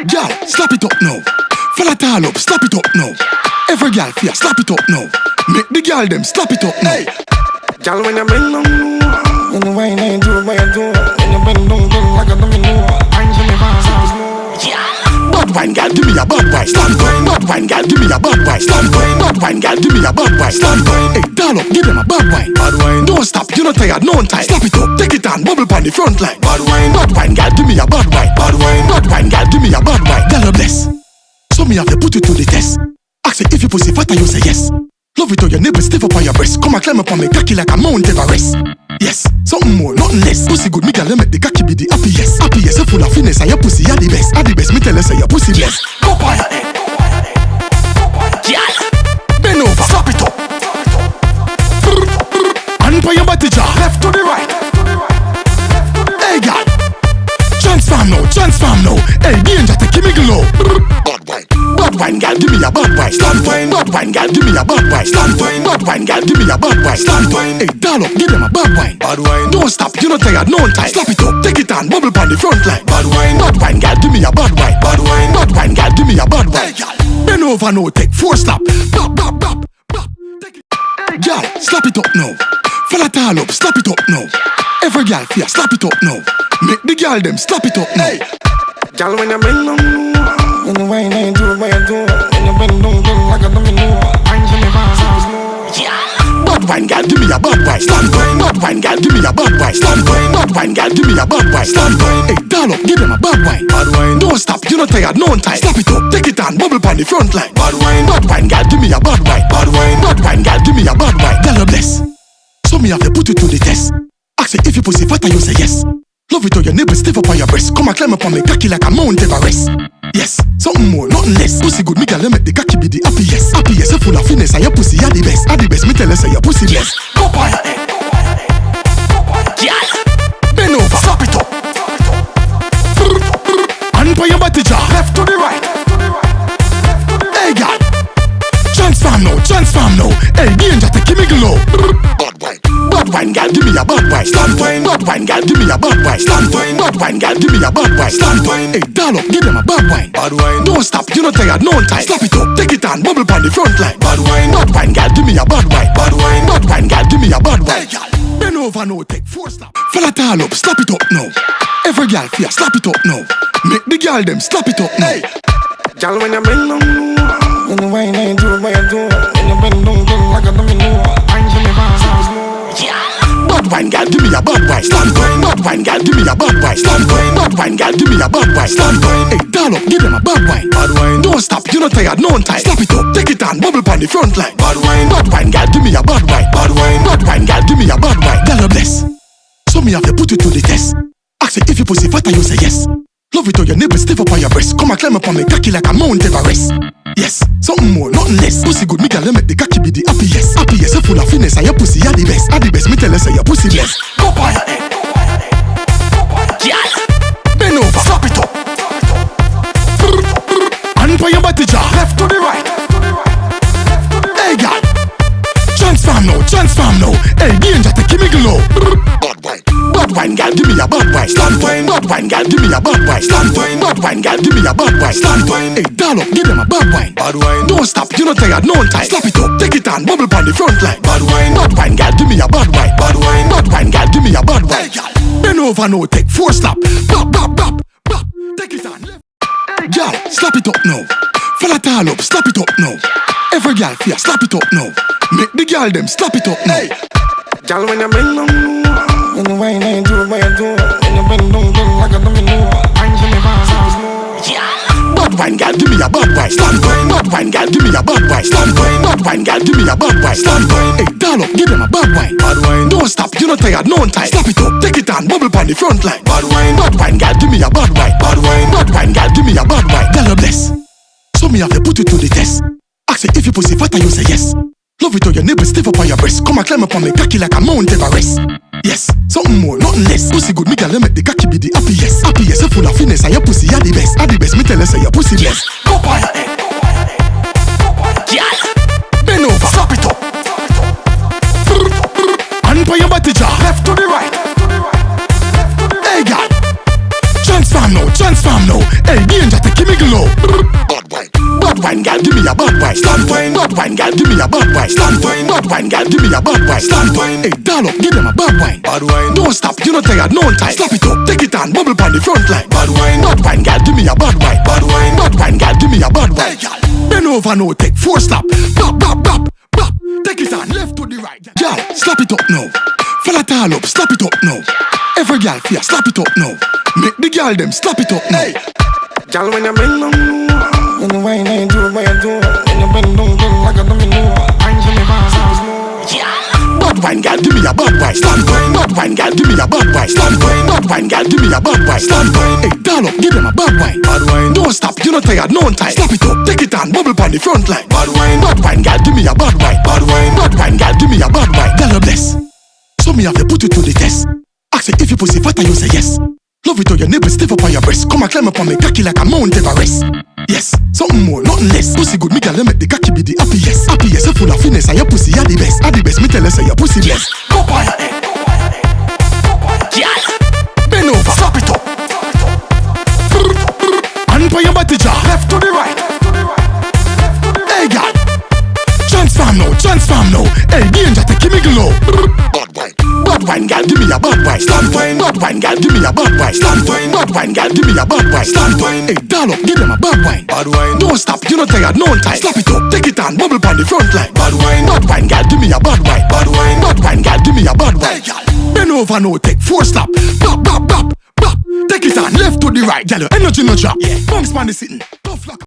Girl, slap it up now. Fill it all up, slap it up now. Every girl fear, slap it up now. Make the girl them slap it up now. Girl, when you bend down, in the way they do what you do, when you bend down, like a domino, I'm Jimmy Vaz's more. Bad wine girl, give me a bad wine, slam coin. Bad wine girl, give me a bad wine, slam coin. Bad wine girl, give me a bad wine, slam coin. Hey, doll up, give them a bad wine. Bad wine, don't stop, you're not tired, no time. Slap it up, take it on, bubble on the front line. Bad wine girl, give me a bad wine. Bad wine girl, give me a bad wine. Girl, bless. So me have to put it to the test. Ask it if you pussy fat and you say yes. Love it or your neighbors stiff up on your breast. Come and climb up on me cocky like a Mount Everest. Yes, something more, nothing less. Pussy good, me girl, let make the cocky be the happiest. Happiest, you full of finesse and your pussy are the best. Are the best, me tell you say your pussy blessed. Go by your head, girl. Bend over, slap it up. And by your body jaw, left to the right. Hey girl, transform now. Hey, danger, take me glow. Bad wine girl, give me a bad wine, slam wine. Bad wine girl, give me a bad wine, slam wine. Bad wine girl, give me a bad wine, slam wine. Hey, doll up, give them a bad wine. Bad wine, don't stop, you're not tired, no time. Slap it up, take it on, bubble on the front line. Bad wine girl, give me a bad wine. Bad wine girl, give me a bad wine. Bend over now, take 4 slap. Bop, bop, bop, bop. Take it. Girl, slap it up now. Fill it all up, slap it up now. Every girl fear, slap it up now. Make the girl them slap it up now. Girl, when you bend down, in the way they do what you do, when you bend down, like a domino, I'm Jimmy Vaz's more. Bad wine girl, give me a bad wine, slam coin. Bad wine girl, give me a bad wine, slam coin. Bad wine girl, give me a bad wine, slam coin. Hey, doll up, give them a bad wine. Bad wine, don't stop, you're not tired, no time. Slap it up, take it on, bubble on the front line. Bad wine girl, give me a bad wine. Bad wine girl, give me a bad wine. Girl, bless. So me have to put it to the test. Ask it if you pussy fat and you say yes. Love it or your neighbors stiff up on your breast. Come and climb up on me cocky like a Mount Everest. Yes, something more, nothing less. Pussy good, me girl, let make the cocky be the happiest. Happiest, you full of finesse and your pussy are the best. Are the best, me tell you say your pussy blessed. Go by your head, girl. Bend over, slap it up. And by your body jaw, left to the right. Hey girl, transform now. Hey, danger, take me glow. Bad wine girl, give me a bad wine, slam wine. Bad wine girl, give me a bad wine, slam wine. Bad wine girl, give me a bad wine, slam wine. Hey, doll up, give them a bad wine. Bad wine, don't stop, you're not tired, no time. Slap it up, take it on, bubble on the front line. Bad wine girl, give me a bad wine. Bad wine girl, give me a bad wine. Bend over now, take 4 slap. Fill it all up, slap it up now. Every girl fear, slap it up now. Make the girl them slap it up now. Girl, when you bend down, in the way they do what you do, when you bend down, like a domino, I'm Jimmy Vaz's more. Bad wine girl, give me a bad wine, slam coin. Bad wine girl, give me a bad wine, slam coin. Bad wine girl, give me a bad wine, slam coin. Hey, doll up, give them a bad wine. Bad wine, don't stop, you're not tired, no time. Slap it up, take it on, bubble on the front line. Bad wine girl, give me a bad wine. Bad wine girl, give me a bad wine. Girl, bless. So me have to put it to the test. Ask it if you pussy fat and you say yes. Love it or your neighbors stiff up on your breast. Come and climb up on me cocky like a Mount Everest. Yes, something more, nothing less. Pussy good, me girl, let make the cocky be the happiest. Happiest, you full of finesse and your pussy are the best. Are the best, me tell you say your pussy blessed. Go by your head, girl. Bend over, slap it up. And by your body jaw, left to the right. Hey girl, transform now. Hey, danger, take me glow. Bad wine girl, give me a bad wine, slam wine. Bad wine girl, give me a bad wine, slam wine. Bad wine girl, give me a bad wine, slam wine. Hey, doll up, give them a bad wine. Bad wine, don't stop, you're not tired, no time. Slap it up, take it on, bubble on the front line. Bad wine girl, give me a bad wine. Bad wine girl, give me a bad wine. Bend over now, take 4 slap. Bop, bop, bop, bop. Take it on, left. Girl, slap it up now. Fill it all up, slap it up now. Every girl fear, slap it up now. Make the girl them slap it up now. Girl, when you bend down, in the way they do what you do, when you bend down, like a domino, I'm Jimmy Vaz's more. Bad wine girl, give me a bad wine, slam coin. Bad wine girl, give me a bad wine, slam coin. Bad wine girl, give me a bad wine, slam coin. Hey, doll up, give them a bad wine. Bad wine, don't stop, you're not tired, no time. Slap it up, take it on, bubble on the front line. Bad wine girl, give me a bad wine. Bad wine girl, give me a bad wine. Girl, bless. So me have to put it to the test. Ask it if you pussy fat and you say yes. Love it or your neighbors stiff up on your breast. Come and climb up on me cocky like a Mount Everest. Yes, something more, nothing less. Pussy good, me girl, let make the cocky be the happiest. Happiest, you full of finesse and your pussy are the best. Are the best, me tell you say your pussy blessed. Go by your head, girl. Bend over, slap it up. And by your body jaw, left to the right. Hey girl, transform now. Hey, danger, take me glow. Bad wine, girl, give me a bad wine. Stand wine. Bad wine, girl, give me a bad wine. Stand wine. Bad wine, girl, give me a bad wine. Stand wine. Hey, doll up, give them a bad wine. Bad wine. Don't stop, you not tired, no time. Slap it up, take it on, bubble on the front line. Bad wine. Bad wine, girl, give me a bad wine. Bad wine. Bad wine, girl, give me a bad wine. Bend over, no take 4 slap. Bop, bop, bop, bop. Take it on, left to the right. Girl, slap it up now. Fella tall up, slap it up now. Every girl fear, slap it up now. Make the girl them slap it up now. Girl, when you bend down, you know why you do what you do. When you bend down like a domino, I'm gonna bad wine, girl, give me a bad wine. Stand wine. Bad wine, girl, give me a bad wine. Stand wine. Bad wine, girl, give me a bad wine. Stand wine. Hey, doll up, give them a bad wine. Bad wine. Don't stop, you not tired, no time. Slap it up, take it on, bubble on the front line. Bad wine. Bad wine, girl, give me a bad wine. Bad wine. Bad wine, girl, give me a bad wine. Girl, bless. So me have to put it to the test. Ask it if you pussy fat and you say yes. Love it or your nipple stiff up on your breast. Come and climb up on me cocky like a Mount Everest. Yes, something more, nothing less. Pussy good, me can let the cocky be the happiest. Happiest, you full of finesse and your pussy are the best. Are the best, me tell her say your pussy blessed. Go by your head. Bend over, slap it up. And by your body jaw, left to the right. Hey girl, transform now. Hey danger, take me glow. Bad wine, girl, give me a bad wine. Stand wine. Bad wine, girl, give me a bad wine. Stand wine. Bad wine, girl, give me a bad wine. Stand wine. Hey, doll up, give them a bad wine. Bad wine. Don't stop, you not tired, no time. Slap it up, take it on, bubble on the front line. Bad wine. Bad wine, girl, give me a bad wine. Bad wine. Bad wine, girl, give me a bad wine. Bend over, no take 4 slap. Bop, bop, bop, bop. Take it on, left to the right, girl. Energy no drop. Bunks man is sitting. Tough luck.